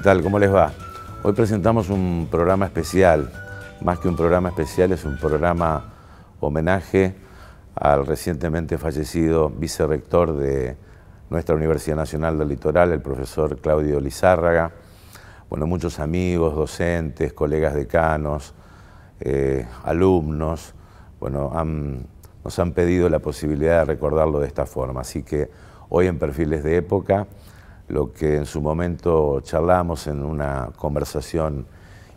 tal? ¿Cómo les va? Hoy presentamos un programa especial. Más que un programa especial, es un programa homenaje al recientemente fallecido vicerrector de nuestra Universidad Nacional del Litoral, el profesor Claudio Lizárraga. Bueno, muchos amigos, docentes, colegas decanos, alumnos, bueno, nos han pedido la posibilidad de recordarlo de esta forma. Así que hoy en Perfiles de Época, lo que en su momento charlamos en una conversación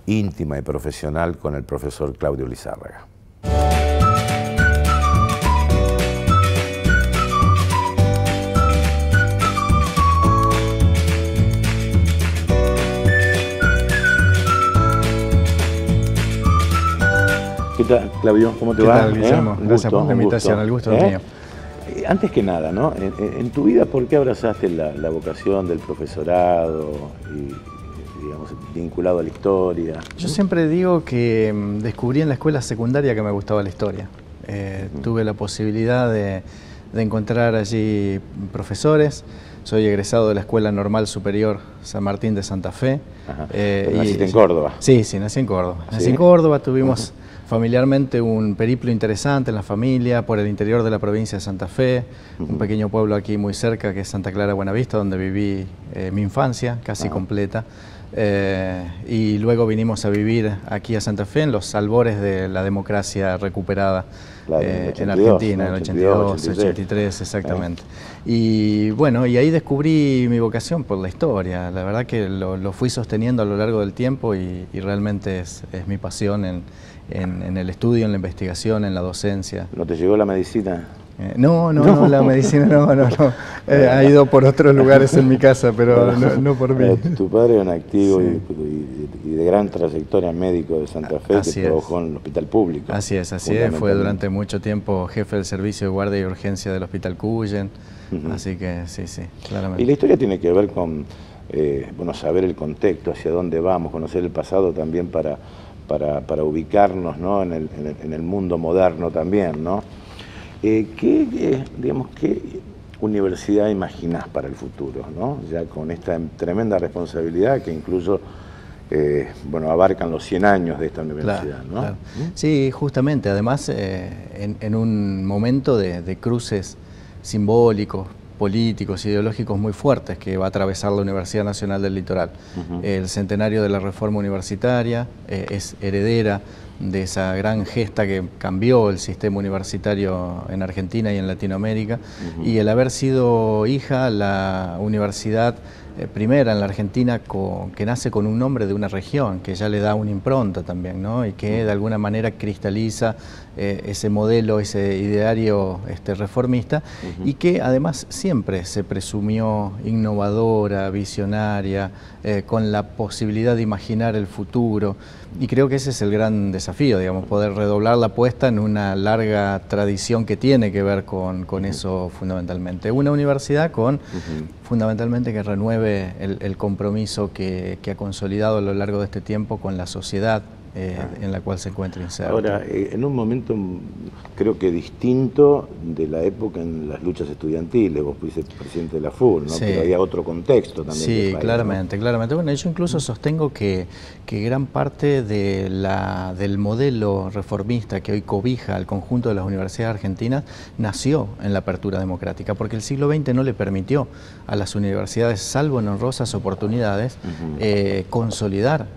íntima y profesional con el profesor Claudio Lizárraga. ¿Qué tal, Claudio? ¿Cómo te va? ¿Qué tal, Guillermo? Gracias por la invitación, el gusto es mío. Antes que nada, ¿no? En tu vida, ¿por qué abrazaste la vocación del profesorado y, digamos, vinculado a la historia? Yo siempre digo que descubrí en la escuela secundaria que me gustaba la historia. Tuve la posibilidad de encontrar allí profesores. Soy egresado de la Escuela Normal Superior San Martín de Santa Fe. ¿Naciste en Córdoba? Sí, nací en Córdoba. Nací en Córdoba, tuvimos familiarmente un periplo interesante en la familia por el interior de la provincia de Santa Fe, un pequeño pueblo aquí muy cerca que es Santa Clara Buenavista, donde viví mi infancia casi completa. Y luego vinimos a vivir aquí a Santa Fe en los albores de la democracia recuperada en Argentina, en el 82, 83, exactamente. Y bueno, y ahí descubrí mi vocación por la historia. La verdad que lo fui sosteniendo a lo largo del tiempo y realmente es mi pasión en el estudio, en la investigación, en la docencia. ¿No te llegó la medicina? No, la medicina no. Ha ido por otros lugares en mi casa, pero no por mí. Tu padre era un activo y de gran trayectoria médico de Santa Fe, que trabajó en el hospital público. Así es. Fue durante mucho tiempo jefe del servicio de guardia y urgencia del hospital Cuyen. Así que sí, claramente. Y la historia tiene que ver con bueno, saber el contexto, hacia dónde vamos, conocer el pasado también para ubicarnos, ¿no? en el mundo moderno también, ¿no? ¿Qué universidad imaginás para el futuro, ¿no? Ya con esta tremenda responsabilidad que incluso bueno, abarcan los 100 años de esta universidad, ¿no? Claro. Sí, justamente, además en un momento de cruces simbólicos, políticos, ideológicos muy fuertes que va a atravesar la Universidad Nacional del Litoral. El centenario de la reforma universitaria es heredera de esa gran gesta que cambió el sistema universitario en Argentina y en Latinoamérica, y el haber sido hija la universidad primera en la Argentina que nace con un nombre de una región, que ya le da una impronta también, ¿no? Y que de alguna manera cristaliza ese modelo, ese ideario reformista, y que además siempre se presumió innovadora, visionaria, con la posibilidad de imaginar el futuro. Y creo que ese es el gran desafío, digamos, poder redoblar la apuesta en una larga tradición que tiene que ver con eso fundamentalmente. Una universidad fundamentalmente que renueve el compromiso que ha consolidado a lo largo de este tiempo con la sociedad en la cual se encuentra inserta. Ahora, en un momento creo que distinto de la época en las luchas estudiantiles, vos fuiste presidente de la FUR, ¿no? Pero había otro contexto también. Sí, país, claramente. Bueno, yo incluso sostengo que gran parte del modelo reformista que hoy cobija al conjunto de las universidades argentinas nació en la apertura democrática, porque el siglo XX no le permitió a las universidades, salvo en honrosas oportunidades, consolidar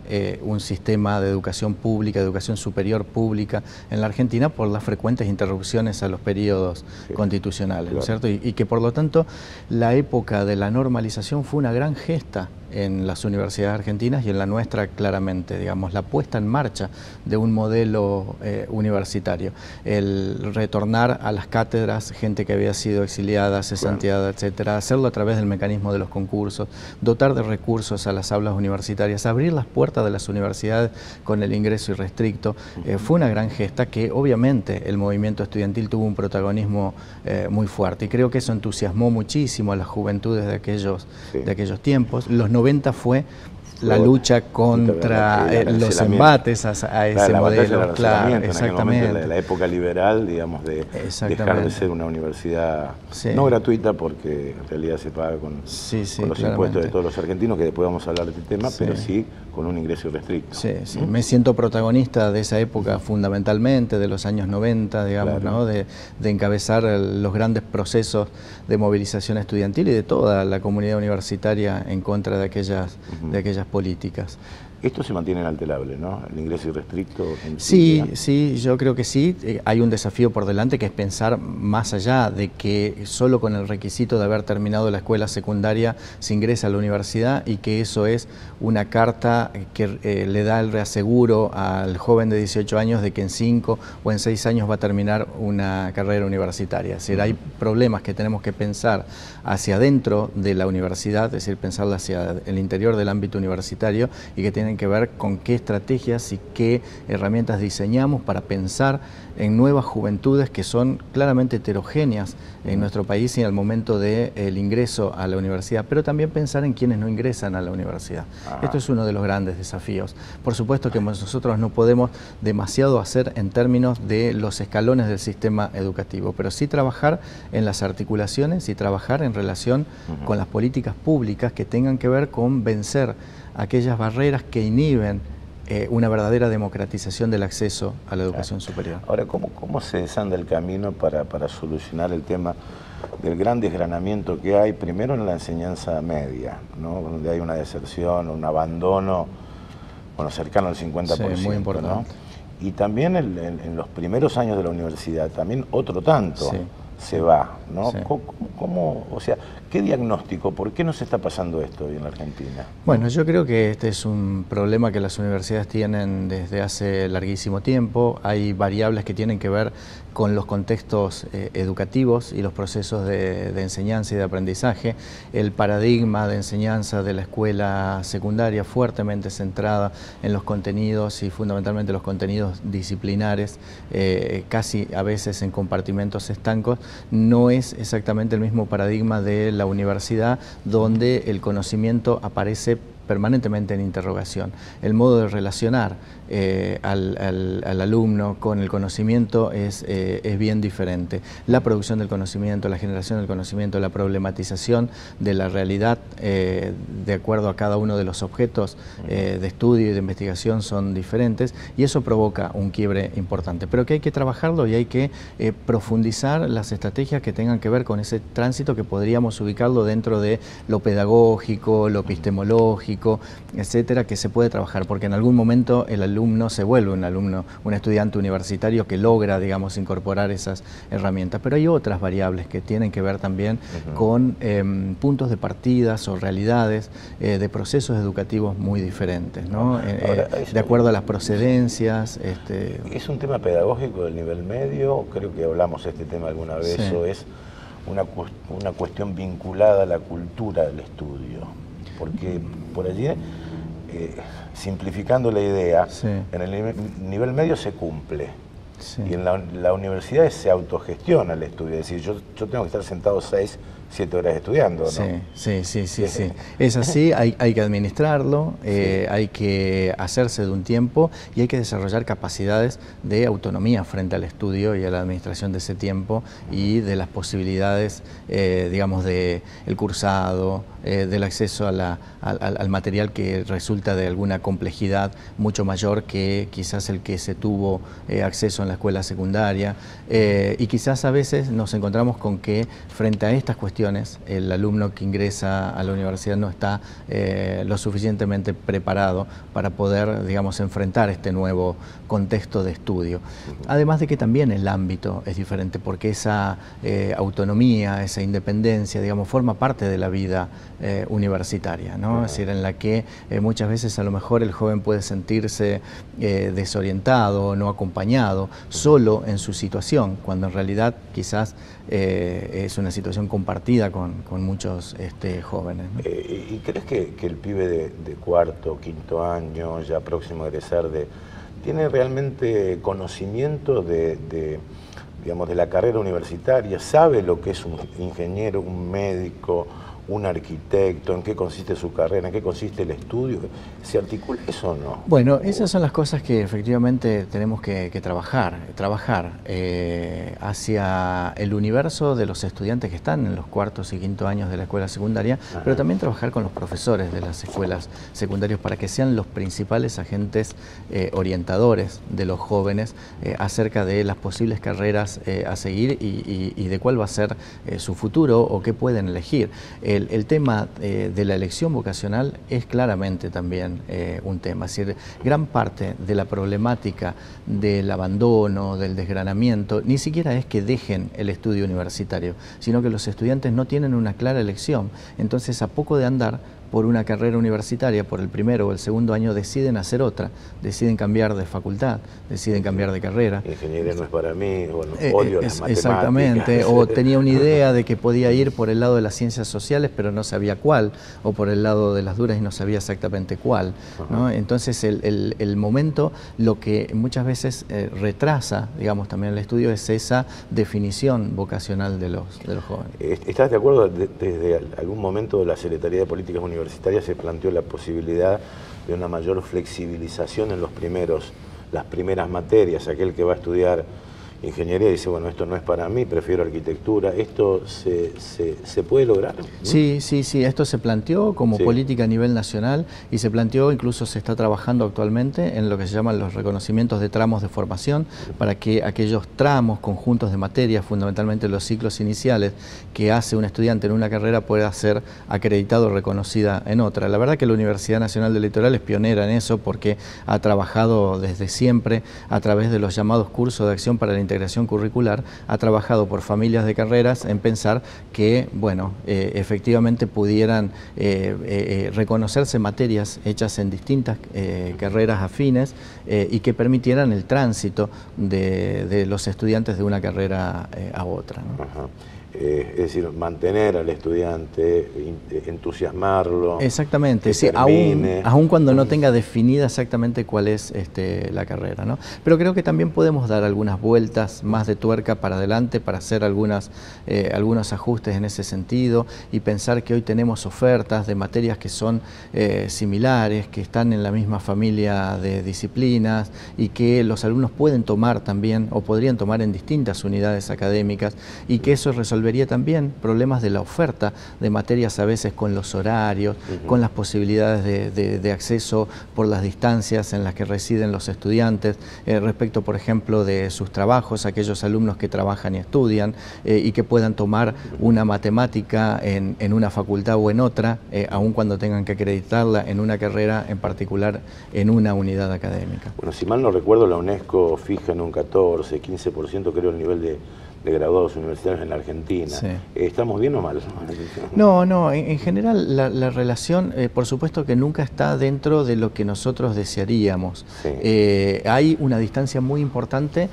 un sistema de educación pública, de educación superior pública en la Argentina por las frecuentes interrupciones a los periodos constitucionales, ¿no es cierto? Y que por lo tanto la época de la normalización fue una gran gesta en las universidades argentinas y en la nuestra claramente, digamos, la puesta en marcha de un modelo universitario, el retornar a las cátedras gente que había sido exiliada, cesanteada, etcétera, hacerlo a través del mecanismo de los concursos, dotar de recursos a las aulas universitarias, abrir las puertas de las universidades con el ingreso irrestricto, fue una gran gesta que obviamente el movimiento estudiantil tuvo un protagonismo muy fuerte, y creo que eso entusiasmó muchísimo a las juventudes de aquellos tiempos. Los 90 fue la lucha contra los embates a ese modelo. Claro, exactamente. La época liberal, digamos, de dejar de ser una universidad no gratuita, porque en realidad se paga con los impuestos de todos los argentinos, que después vamos a hablar de este tema, pero sí con un ingreso irrestricto. Sí. Me siento protagonista de esa época fundamentalmente, de los años 90, digamos, ¿no? de encabezar los grandes procesos de movilización estudiantil y de toda la comunidad universitaria en contra de aquellas políticas. Esto se mantiene inalterable, ¿no? El ingreso irrestricto. Sí, yo creo que sí. Hay un desafío por delante, que es pensar más allá de que solo con el requisito de haber terminado la escuela secundaria se ingresa a la universidad, y que eso es una carta que le da el reaseguro al joven de 18 años de que en 5 o en 6 años va a terminar una carrera universitaria. Es decir, hay problemas que tenemos que pensar hacia adentro de la universidad, es decir, pensarla hacia el interior del ámbito universitario, y que tienen que ver con qué estrategias y qué herramientas diseñamos para pensar en nuevas juventudes que son claramente heterogéneas en nuestro país y al momento del ingreso a la universidad, pero también pensar en quienes no ingresan a la universidad. Esto es uno de los grandes desafíos. Por supuesto que nosotros no podemos demasiado hacer en términos de los escalones del sistema educativo, pero sí trabajar en las articulaciones y trabajar en relación con las políticas públicas que tengan que ver con vencer aquellas barreras que inhiben una verdadera democratización del acceso a la educación superior. Ahora, ¿cómo se desanda el camino para solucionar el tema del gran desgranamiento que hay, primero en la enseñanza media, ¿no? Donde hay una deserción, un abandono, bueno, cercano al 50%, sí, muy importante, ¿no? Y también en los primeros años de la universidad, también otro tanto se va, ¿no? Sí. O sea, ¿qué diagnóstico? ¿Por qué nos está pasando esto hoy en la Argentina? Bueno, yo creo que este es un problema que las universidades tienen desde hace larguísimo tiempo. Hay variables que tienen que ver con los contextos educativos y los procesos de enseñanza y de aprendizaje. El paradigma de enseñanza de la escuela secundaria, fuertemente centrada en los contenidos y fundamentalmente los contenidos disciplinares, casi a veces en compartimentos estancos, no es exactamente el mismo paradigma de la universidad, donde el conocimiento aparece permanentemente en interrogación. El modo de relacionar al alumno con el conocimiento es bien diferente. La producción del conocimiento, la generación del conocimiento, la problematización de la realidad de acuerdo a cada uno de los objetos de estudio y de investigación son diferentes, y eso provoca un quiebre importante. Pero que hay que trabajarlo y hay que profundizar las estrategias que tengan que ver con ese tránsito, que podríamos ubicarlo dentro de lo pedagógico, lo epistemológico, etcétera, que se puede trabajar, porque en algún momento el alumno se vuelve un estudiante universitario que logra, digamos, incorporar esas herramientas. Pero hay otras variables que tienen que ver también con puntos de partidas o realidades de procesos educativos muy diferentes, ¿no? De acuerdo a las procedencias. ¿Es un tema pedagógico del nivel medio? Creo que hablamos de este tema alguna vez, o es una cuestión vinculada a la cultura del estudio. Porque por allí, simplificando la idea, en el nivel medio se cumple. Y en la universidad se autogestiona el estudio. Es decir, yo tengo que estar sentado 6, 7 horas estudiando, ¿no? Sí. Es así, hay que administrarlo, hay que hacerse de un tiempo y hay que desarrollar capacidades de autonomía frente al estudio y a la administración de ese tiempo y de las posibilidades, digamos, del cursado, del acceso al material que resulta de alguna complejidad mucho mayor que quizás el que se tuvo acceso en la escuela secundaria, y quizás a veces nos encontramos con que frente a estas cuestiones el alumno que ingresa a la universidad no está lo suficientemente preparado para poder, digamos, enfrentar este nuevo contexto de estudio. Además de que también el ámbito es diferente, porque esa autonomía, esa independencia, digamos, forma parte de la vida universitaria, ¿no? Es decir, en la que muchas veces a lo mejor el joven puede sentirse desorientado, no acompañado, solo en su situación, cuando en realidad quizás es una situación compartida con muchos jóvenes, ¿no? ¿Y crees que el pibe de cuarto, quinto año, ya próximo a egresar, tiene realmente conocimiento digamos, de la carrera universitaria? ¿Sabe lo que es un ingeniero, un médico, un arquitecto? ¿En qué consiste su carrera? ¿En qué consiste el estudio? ¿Se articula eso o no? Bueno, esas son las cosas que efectivamente tenemos que trabajar hacia el universo de los estudiantes que están en los cuartos y quinto años de la escuela secundaria, pero también trabajar con los profesores de las escuelas secundarias para que sean los principales agentes orientadores de los jóvenes acerca de las posibles carreras a seguir y de cuál va a ser su futuro o qué pueden elegir. El tema de la elección vocacional es claramente también un tema. Es decir, gran parte de la problemática del abandono, del desgranamiento, ni siquiera es que dejen el estudio universitario, sino que los estudiantes no tienen una clara elección. Entonces, a poco de andar por una carrera universitaria, por el primero o el segundo año, deciden hacer otra, deciden cambiar de facultad, deciden cambiar de carrera. Ingeniería no es para mí, bueno, odio las matemáticas. Exactamente, o tenía una idea de que podía ir por el lado de las ciencias sociales, pero no sabía cuál, o por el lado de las duras y no sabía exactamente cuál, ¿no? Entonces el momento, lo que muchas veces retrasa, digamos, también el estudio, es esa definición vocacional de los jóvenes. ¿Estás de acuerdo? Desde algún momento la Secretaría de Políticas Universitarias se planteó la posibilidad de una mayor flexibilización en las primeras materias. Aquel que va a estudiar ingeniería dice, bueno, esto no es para mí, prefiero arquitectura. ¿Esto se puede lograr? Sí, esto se planteó como política a nivel nacional y se planteó, incluso se está trabajando actualmente en lo que se llaman los reconocimientos de tramos de formación, para que aquellos tramos, conjuntos de materias, fundamentalmente los ciclos iniciales que hace un estudiante en una carrera, pueda ser acreditado o reconocida en otra. La verdad que la Universidad Nacional del Litoral es pionera en eso, porque ha trabajado desde siempre a través de los llamados cursos de acción para la integración curricular, ha trabajado por familias de carreras en pensar que, bueno, efectivamente pudieran reconocerse materias hechas en distintas carreras afines y que permitieran el tránsito de los estudiantes de una carrera a otra, ¿no? Ajá. Es decir, mantener al estudiante, entusiasmarlo. Exactamente, sí, aún cuando no tenga definida exactamente cuál es la carrera, ¿no? Pero creo que también podemos dar algunas vueltas más de tuerca para adelante para hacer algunos ajustes en ese sentido y pensar que hoy tenemos ofertas de materias que son similares, que están en la misma familia de disciplinas y que los alumnos pueden tomar también o podrían tomar en distintas unidades académicas, y que eso resolvería también problemas de la oferta de materias, a veces con los horarios, con las posibilidades de acceso por las distancias en las que residen los estudiantes, respecto, por ejemplo, de sus trabajos, aquellos alumnos que trabajan y estudian y que puedan tomar una matemática en una facultad o en otra, aun cuando tengan que acreditarla en una carrera en particular en una unidad académica. Bueno, si mal no recuerdo, la UNESCO fija en un 14, 15% creo el nivel de graduados universitarios en la Argentina. Sí. ¿Estamos bien o mal? No, en general la relación, por supuesto que nunca está dentro de lo que nosotros desearíamos. Sí. Hay una distancia muy importante,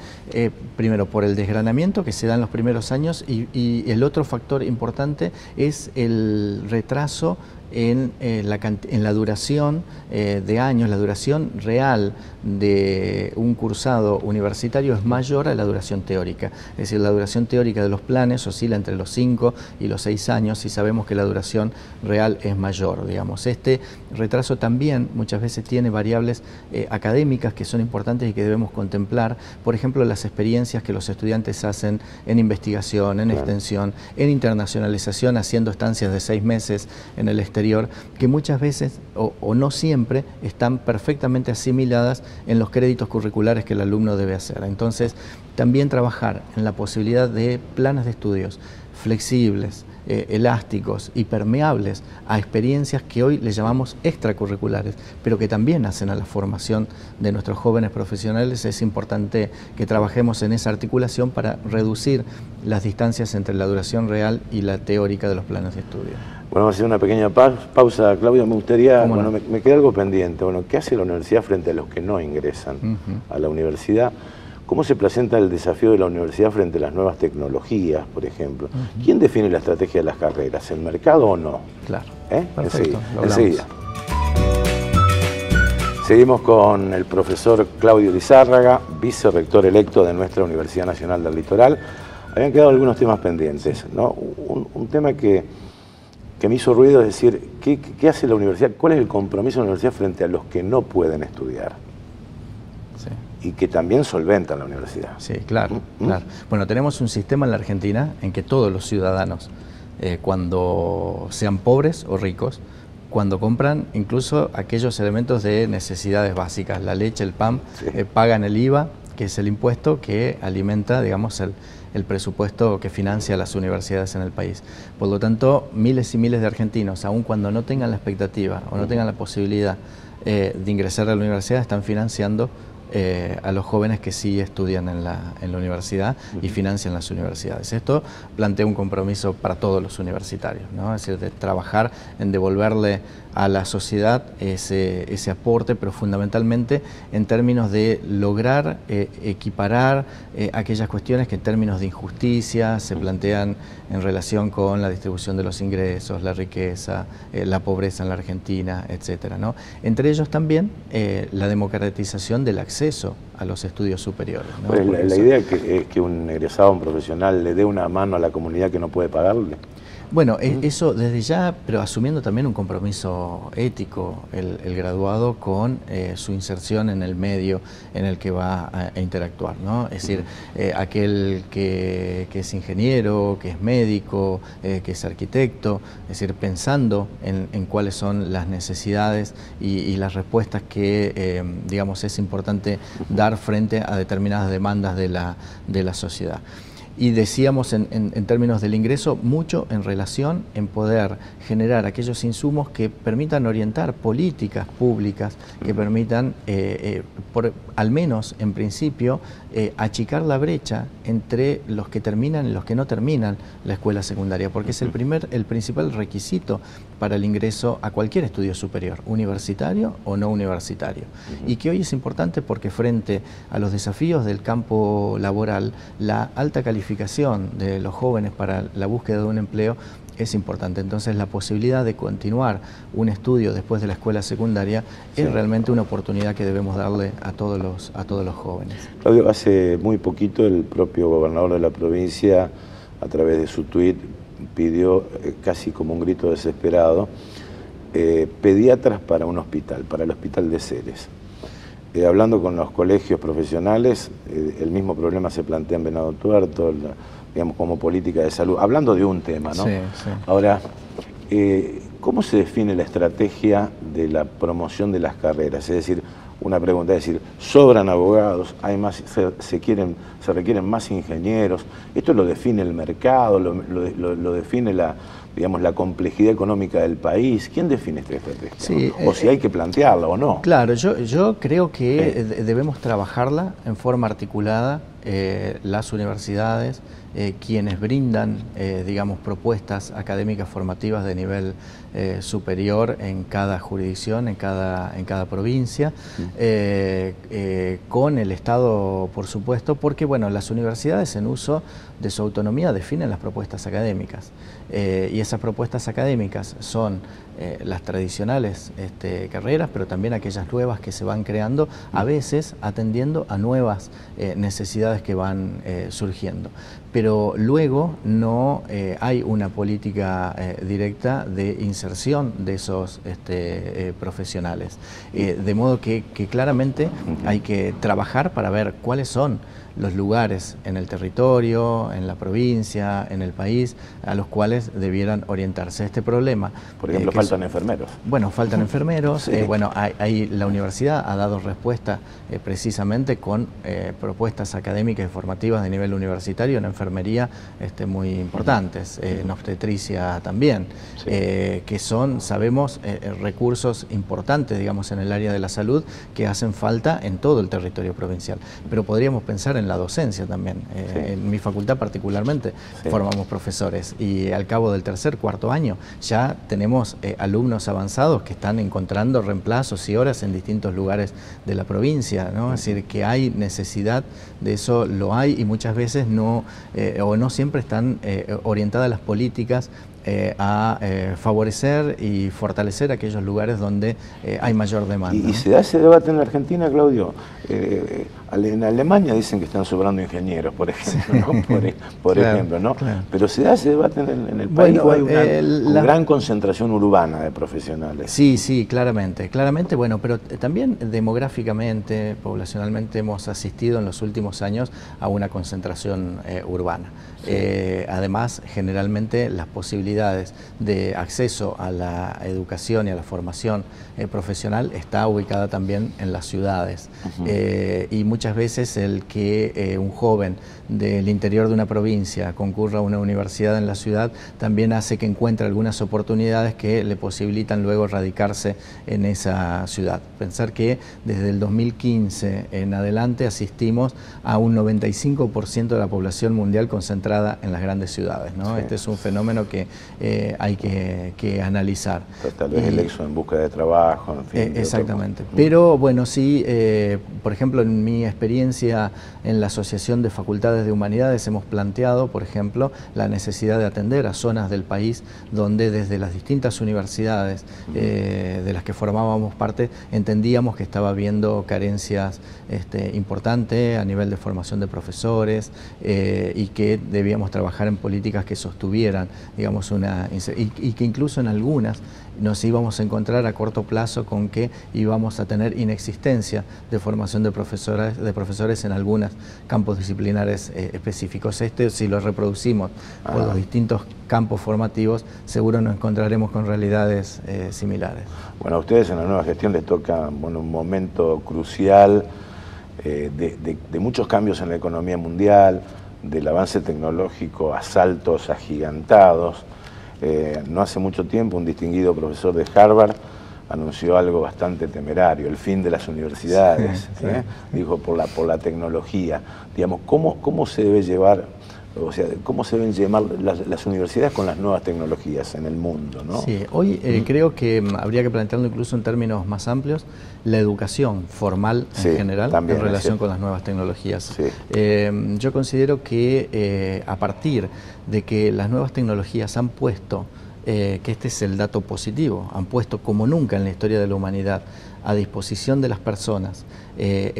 primero por el desgranamiento que se da en los primeros años y el otro factor importante es el retraso en la duración de años. La duración real de un cursado universitario es mayor a la duración teórica. Es decir, la duración teórica de los planes oscila entre los 5 y los 6 años y sabemos que la duración real es mayor, digamos. Este retraso también muchas veces tiene variables académicas que son importantes y que debemos contemplar. Por ejemplo, las experiencias que los estudiantes hacen en investigación, en extensión, en internacionalización, haciendo estancias de 6 meses en el exterior, que muchas veces o no siempre están perfectamente asimiladas en los créditos curriculares que el alumno debe hacer. Entonces, también trabajar en la posibilidad de planes de estudios flexibles, elásticos y permeables a experiencias que hoy le llamamos extracurriculares, pero que también hacen a la formación de nuestros jóvenes profesionales. Es importante que trabajemos en esa articulación para reducir las distancias entre la duración real y la teórica de los planes de estudio. Bueno, vamos a hacer una pequeña pausa, Claudio. Me gustaría, bueno, me queda algo pendiente. Bueno, ¿qué hace la universidad frente a los que no ingresan a la universidad? ¿Cómo se presenta el desafío de la universidad frente a las nuevas tecnologías, por ejemplo? ¿Quién define la estrategia de las carreras? ¿El mercado o no? Claro. Perfecto, enseguida. Seguimos con el profesor Claudio Lizárraga, vicerrector electo de nuestra Universidad Nacional del Litoral. Habían quedado algunos temas pendientes, ¿no? Un tema que que me hizo ruido es decir, ¿qué hace la universidad? ¿Cuál es el compromiso de la universidad frente a los que no pueden estudiar? Sí. Y que también solventan la universidad. Sí, claro, claro. Bueno, tenemos un sistema en la Argentina en que todos los ciudadanos, cuando sean pobres o ricos, cuando compran incluso aquellos elementos de necesidades básicas, la leche, el pan, sí, pagan el IVA, que es el impuesto que alimenta, digamos, el presupuesto que financia las universidades en el país. Por lo tanto, miles y miles de argentinos, aun cuando no tengan la expectativa o no tengan la posibilidad de ingresar a la universidad, están financiando a los jóvenes que sí estudian en la universidad y financian las universidades. Esto plantea un compromiso para todos los universitarios, ¿no? Es decir, de trabajar en devolverle a la sociedad ese aporte, pero fundamentalmente en términos de lograr equiparar aquellas cuestiones que en términos de injusticia se plantean en relación con la distribución de los ingresos, la riqueza, la pobreza en la Argentina, etcétera, ¿no? Entre ellos también la democratización del acceso a los estudios superiores, ¿no? Pues la idea es que un egresado, un profesional, le dé una mano a la comunidad que no puede pagarle. Bueno, eso desde ya, pero asumiendo también un compromiso ético, el graduado con su inserción en el medio en el que va a interactuar, ¿no? Es decir, aquel que es ingeniero, que es médico, que es arquitecto, es decir, pensando en cuáles son las necesidades y las respuestas que, digamos, es importante dar frente a determinadas demandas de la sociedad. Y decíamos en términos del ingreso, mucho en relación en poder generar aquellos insumos que permitan orientar políticas públicas, que permitan, al menos en principio, achicar la brecha entre los que terminan y los que no terminan la escuela secundaria, porque es el principal requisito para el ingreso a cualquier estudio superior, universitario o no universitario. Y que hoy es importante porque frente a los desafíos del campo laboral, la alta calificación de los jóvenes para la búsqueda de un empleo es importante. Entonces la posibilidad de continuar un estudio después de la escuela secundaria es realmente una oportunidad que debemos darle a todos los jóvenes. Claudio, hace muy poquito el propio gobernador de la provincia, a través de su tuit, pidió casi como un grito desesperado, pediatras para un hospital, para el hospital de Ceres. Hablando con los colegios profesionales, el mismo problema se plantea en Venado Tuerto, digamos, como política de salud, hablando de un tema, ¿no? Sí, sí. Ahora, ¿cómo se define la estrategia de la promoción de las carreras? Es decir, una pregunta, es decir, ¿sobran abogados? ¿Hay más, se requieren más ingenieros? ¿Esto lo define el mercado? ¿Lo define digamos, la complejidad económica del país? ¿Quién define esta estrategia? Sí, ¿no? O si hay que plantearla o no. Claro, yo creo que debemos trabajarla en forma articulada, las universidades, quienes brindan, digamos, propuestas académicas formativas de nivel superior en cada jurisdicción, en cada provincia, con el Estado, por supuesto, porque, bueno, las universidades en uso de su autonomía definen las propuestas académicas, y esas propuestas académicas son las tradicionales carreras, pero también aquellas nuevas que se van creando, a veces atendiendo a nuevas necesidades que van surgiendo. Pero luego no hay una política directa de inserción de esos profesionales. De modo que claramente hay que trabajar para ver cuáles son los lugares en el territorio, en la provincia, en el país, a los cuales debieran orientarse. Este problema... Por ejemplo, faltan enfermeros. Bueno, faltan enfermeros. Sí. Bueno, la universidad ha dado respuesta precisamente con propuestas académicas y formativas de nivel universitario en enfermería muy importantes, en obstetricia también, sí. Que son, sabemos, recursos importantes, digamos, en el área de la salud que hacen falta en todo el territorio provincial. Pero podríamos pensar en la docencia también. Sí. En mi facultad particularmente formamos profesores y al cabo del tercer, cuarto año ya tenemos alumnos avanzados que están encontrando reemplazos y horas en distintos lugares de la provincia, ¿no? Es decir, que hay necesidad de eso, lo hay, y muchas veces no, o no siempre están orientadas las políticas a favorecer y fortalecer aquellos lugares donde hay mayor demanda. ¿Y se da ese debate en la Argentina, Claudio? En Alemania dicen que están sobrando ingenieros, por ejemplo, ¿no? por claro, ejemplo, ¿no? Claro. Pero se da ese debate en el país, ¿o hay una gran concentración urbana de profesionales? Sí, sí, claramente, bueno, pero también demográficamente, poblacionalmente hemos asistido en los últimos años a una concentración urbana. Sí. Además, generalmente las posibilidades de acceso a la educación y a la formación profesional está ubicada también en las ciudades. Y muchas veces el que un joven del interior de una provincia concurra a una universidad en la ciudad también hace que encuentre algunas oportunidades que le posibilitan luego radicarse en esa ciudad. Pensar que desde el 2015 en adelante asistimos a un 95% de la población mundial concentrada en las grandes ciudades, ¿no? Sí. Este es un fenómeno que hay que analizar. Tal vez el éxodo en busca de trabajo, en fin. Exactamente. Pero bueno, sí, por ejemplo, en mi experiencia en la Asociación de Facultades de Humanidades hemos planteado, por ejemplo, la necesidad de atender a zonas del país donde desde las distintas universidades de las que formábamos parte entendíamos que estaba habiendo carencias importantes a nivel de formación de profesores y que debíamos trabajar en políticas que sostuvieran, digamos, y que incluso en algunas nos íbamos a encontrar a corto plazo con que íbamos a tener inexistencia de formación de profesores en algunos campos disciplinares específicos. Si lo reproducimos por los distintos campos formativos, seguro nos encontraremos con realidades similares. Bueno, a ustedes en la nueva gestión les toca un momento crucial de muchos cambios en la economía mundial, del avance tecnológico a saltos agigantados. No hace mucho tiempo un distinguido profesor de Harvard anunció algo bastante temerario, el fin de las universidades, sí, sí. Dijo por la tecnología. Digamos, ¿cómo se debe llevar, o sea, cómo se deben llevar las universidades con las nuevas tecnologías en el mundo, ¿no? Sí, hoy creo que habría que plantearlo incluso en términos más amplios, la educación formal en general en relación con las nuevas tecnologías. Sí. Yo considero que a partir de que las nuevas tecnologías han puesto, que este es el dato positivo, han puesto como nunca en la historia de la humanidad a disposición de las personas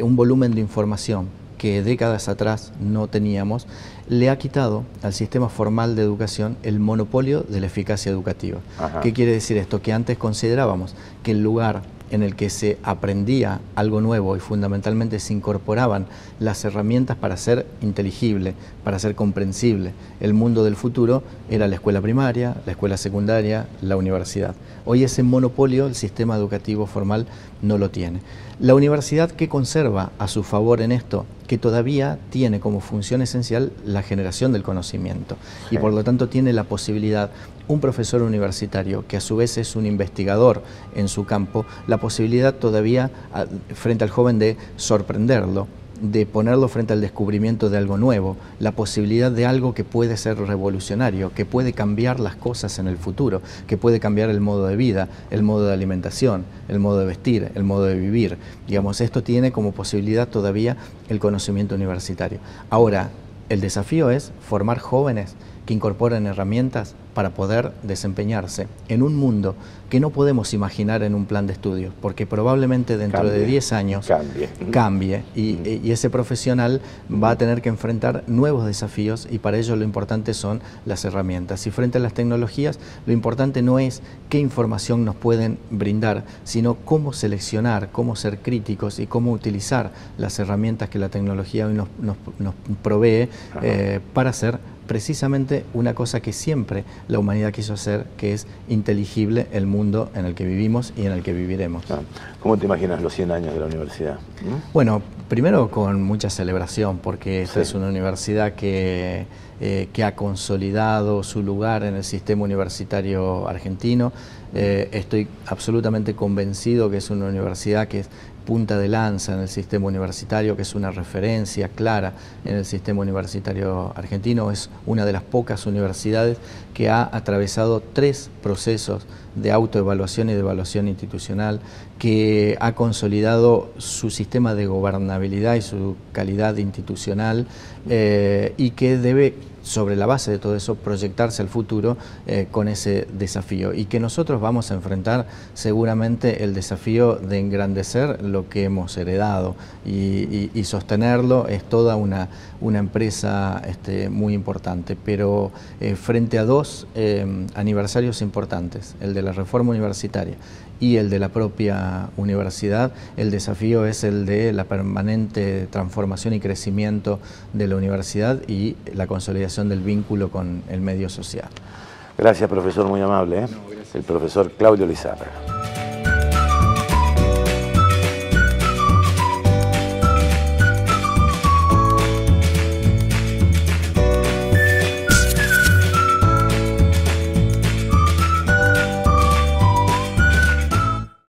un volumen de información que décadas atrás no teníamos, le ha quitado al sistema formal de educación el monopolio de la eficacia educativa. Ajá. ¿Qué quiere decir esto? Que antes considerábamos que el lugar en el que se aprendía algo nuevo y fundamentalmente se incorporaban las herramientas para ser inteligible, para ser comprensible el mundo del futuro, era la escuela primaria, la escuela secundaria, la universidad. Hoy ese monopolio el sistema educativo formal no lo tiene. La universidad, ¿qué conserva a su favor en esto? Que todavía tiene como función esencial la generación del conocimiento y por lo tanto tiene la posibilidad, un profesor universitario que a su vez es un investigador en su campo, la posibilidad todavía frente al joven de sorprenderlo, de ponerlo frente al descubrimiento de algo nuevo, la posibilidad de algo que puede ser revolucionario, que puede cambiar las cosas en el futuro, que puede cambiar el modo de vida, el modo de alimentación, el modo de vestir, el modo de vivir. Digamos, esto tiene como posibilidad todavía el conocimiento universitario. Ahora, el desafío es formar jóvenes que incorporen herramientas para poder desempeñarse en un mundo que no podemos imaginar en un plan de estudios, porque probablemente dentro de 10 años cambie y ese profesional va a tener que enfrentar nuevos desafíos y para ello lo importante son las herramientas. Y frente a las tecnologías, lo importante no es qué información nos pueden brindar, sino cómo seleccionar, cómo ser críticos y cómo utilizar las herramientas que la tecnología hoy nos provee para hacer precisamente una cosa que siempre la humanidad quiso hacer, que es inteligible el mundo en el que vivimos y en el que viviremos. ¿Cómo te imaginas los 100 años de la universidad? Bueno, primero con mucha celebración, porque esta es una universidad que ha consolidado su lugar en el sistema universitario argentino. Estoy absolutamente convencido que es una universidad que es punta de lanza en el sistema universitario, que es una referencia clara en el sistema universitario argentino. Es una de las pocas universidades que ha atravesado 3 procesos de autoevaluación y de evaluación institucional, que ha consolidado su sistema de gobernabilidad y su calidad institucional, y que debe, sobre la base de todo eso, proyectarse al futuro con ese desafío, y que nosotros vamos a enfrentar seguramente el desafío de engrandecer lo que hemos heredado y sostenerlo. Es toda una empresa muy importante, pero frente a dos aniversarios importantes, el de la reforma universitaria y el de la propia universidad, el desafío es el de la permanente transformación y crecimiento de la universidad y la consolidación del vínculo con el medio social. Gracias, profesor, muy amable. No, gracias. El profesor Claudio Lizárraga.